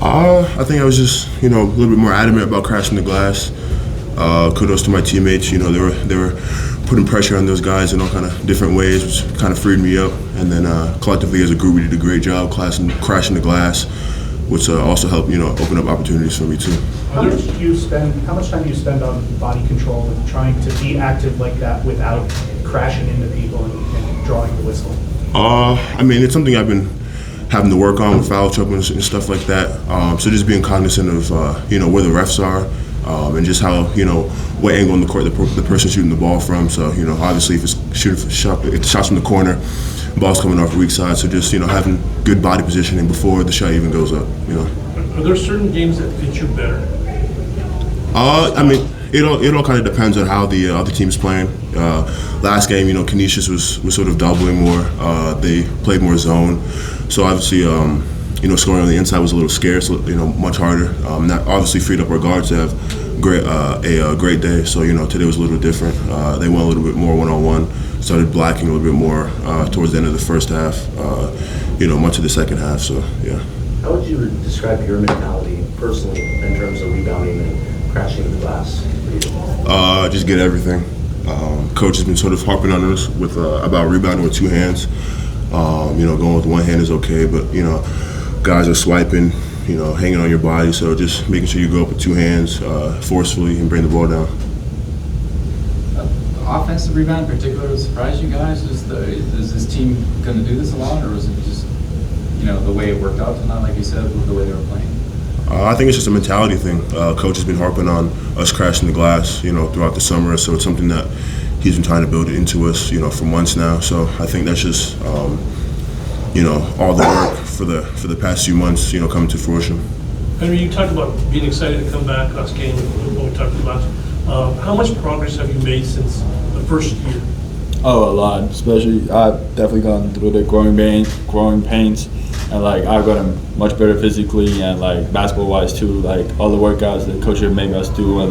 I think I was just, a little bit more adamant about crashing the glass. Kudos to my teammates. They were putting pressure on those guys in all kind of different ways, which kind of freed me up. And then collectively as a group, we did a great job crashing the glass, which also helped, open up opportunities for me too. How much time do you spend on body control and trying to be active like that without crashing into people and drawing the whistle? It's something I've been having to work on with foul trouble and stuff like that. So just being cognizant of, where the refs are and just how, what angle in the court the person shooting the ball from. So, obviously if it's shots from the corner, ball's coming off the weak side. So just, having good body positioning before the shot even goes up, Are there certain games that fit you better? It all kind of depends on how the other team's playing. Last game, Canisius was sort of doubling more. They played more zone, so obviously, scoring on the inside was a little scarce. Much harder. That obviously freed up our guards to have a great day. So today was a little different. They went a little bit more one-on-one. Started blacking a little bit more towards the end of the first half. Much of the second half. So yeah. How would you describe your mentality personally in terms of rebounding and crashing the glass? Just get everything. Coach has been sort of harping on us with about rebounding with two hands. Going with one hand is okay, but guys are swiping, hanging on your body. So just making sure you go up with two hands forcefully and bring the ball down. Offensive rebound in particular surprised you guys? Is this team going to do this a lot, or was it just the way it worked out tonight, like you said, with the way they were playing? I think it's just a mentality thing. Coach has been harping on us crashing the glass, throughout the summer. So it's something that he's been trying to build it into us, for months now. So I think that's just, all the work for the past few months, coming to fruition. Henri, you talked about being excited to come back last game when we talked about. How much progress have you made since the first year? Oh, a lot. Especially, I've definitely gone through the growing pains. And I've gotten much better physically and basketball-wise too. All the workouts that coach have made us do, and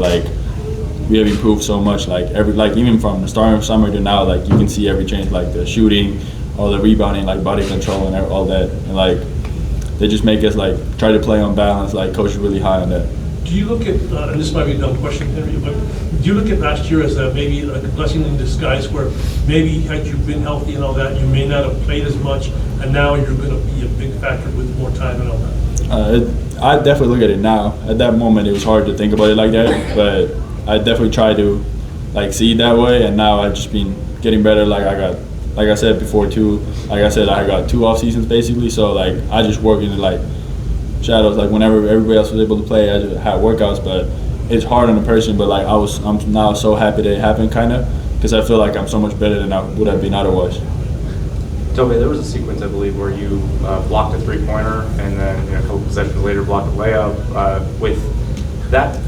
we have improved so much. Even from the start of summer to now, you can see every change. The shooting, all the rebounding, body control, and all that. And they just make us try to play on balance. Coach is really high on that. Do you look at, and this might be a dumb question, Henri, but do you look at last year as maybe a blessing in disguise, where maybe had you been healthy and all that, you may not have played as much, and now you're going to be a big factor with more time and all that? I definitely look at it now. At that moment, it was hard to think about it like that, but I definitely try to see it that way, and now I've just been getting better. Like I said before too, I got 2 off seasons basically, so I just work in shadows. Whenever everybody else was able to play, I just had workouts, but it's hard on a person. But I'm now so happy that it happened, because I feel I'm so much better than I would have been otherwise. Tobe, there was a sequence, I believe, where you blocked a three-pointer and then a couple possessions later blocked a layup. With that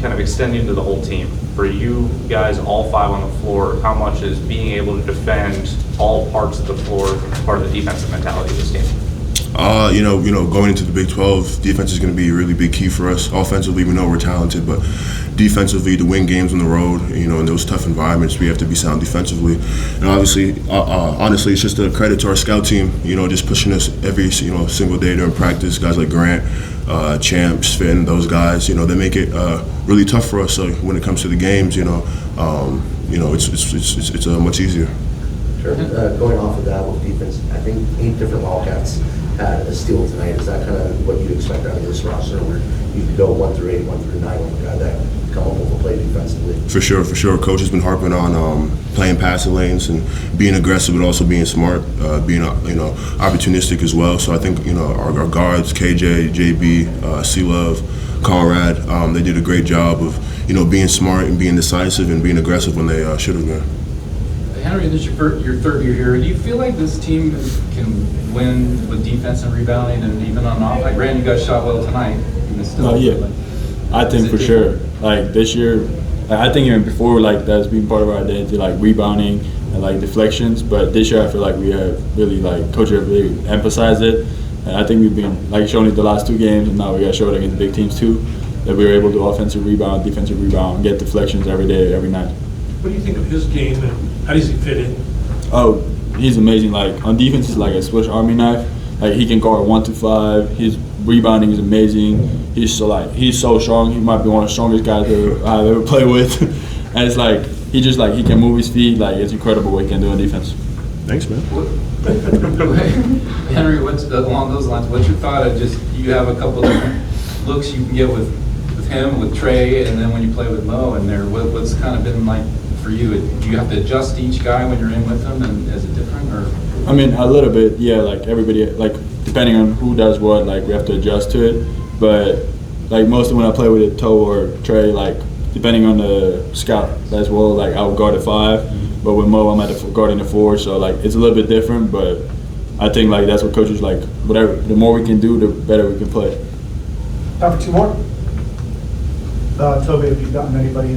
kind of extending to the whole team, for you guys, all 5 on the floor, how much is being able to defend all parts of the floor part of the defensive mentality of this game? Going into the Big 12, defense is going to be a really big key for us. Offensively, we know we're talented, but defensively, to win games on the road, in those tough environments, we have to be sound defensively. And obviously, honestly, it's just a credit to our scout team, just pushing us every, single day during practice. Guys like Grant, Champs, Finn, those guys, they make it really tough for us. So when it comes to the games, it's much easier. Sure. Going off of that with defense, I think 8 different Wildcats had a steal tonight. Is that kind of what you expect out of this roster, where you could go 1 through 8, 1 through 9 with a guy that come up with a play defensively? For sure. Coach has been harping on playing passing lanes and being aggressive, but also being smart, being opportunistic as well. So I think our guards, KJ, JB, C-Love, Conrad, they did a great job of being smart and being decisive and being aggressive when they should have been. Henri, this is your third year here. Do you feel like this team can win with defense and rebounding, and even on off? Granted, you guys shot well tonight. Yeah. I think for sure. This year, I think even before, that's been part of our identity, rebounding and deflections. But this year, I feel we have really, coach have really emphasized it. And I think we've been showing it the last 2 games, and now we got showed against big teams too, that we were able to offensive rebound, defensive rebound, get deflections every day, every night. What do you think of his game, and how does he fit in? Oh, he's amazing. On defense, he's a Swiss Army knife. He can guard 1 to 5. He's rebounding is amazing. He's so strong. He might be one of the strongest guys I've ever played with. And it's like he can move his feet. Like it's incredible what he can do on defense. Thanks, man. Henri, along those lines, what's your thought of just, you have a couple different looks you can get with him, with Trey, and then when you play with Mo in there, what's kind of been like for you? Do you have to adjust each guy when you're in with them, and is it different, or? I mean, a little bit, yeah. Like everybody, like depending on who does what, like we have to adjust to it. But like mostly when I play with Tobe or Trey, like depending on the scout as well, like I'll guard at 5. But with Mo, I'm guarding the 4, so like it's a little bit different. But I think like that's what coaches like. Whatever, the more we can do, the better we can play. Time for 2 more. Tobe, have you gotten anybody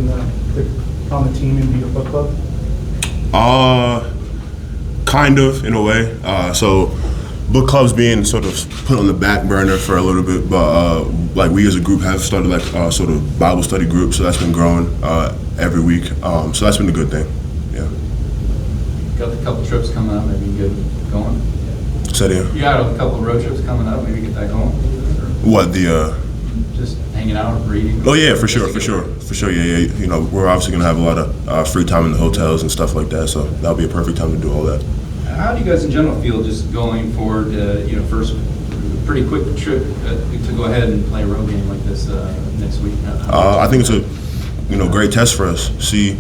on the team in your book club? Kind of, in a way. So book club's being sort of put on the back burner for a little bit, but like we as a group have started like sort of Bible study group, so that's been growing every week. So that's been a good thing. Yeah. Got a couple trips coming up, maybe get going. So yeah. You got a couple road trips coming up, maybe get that going. What the? Just hanging out, reading. Oh yeah, for sure. Yeah. You know, we're obviously gonna have a lot of free time in the hotels and stuff like that, so that'll be a perfect time to do all that. How do you guys in general feel just going forward? First pretty quick trip to go ahead and play a road game like this next week. I think it's a great test for us. See,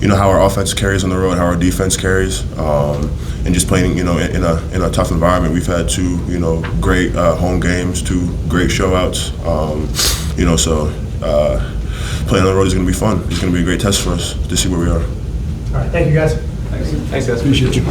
how our offense carries on the road, how our defense carries, and just playing in a tough environment. We've had 2 great home games, 2 great showouts. So playing on the road is going to be fun. It's going to be a great test for us to see where we are. All right, thank you guys. Thanks guys. Appreciate you.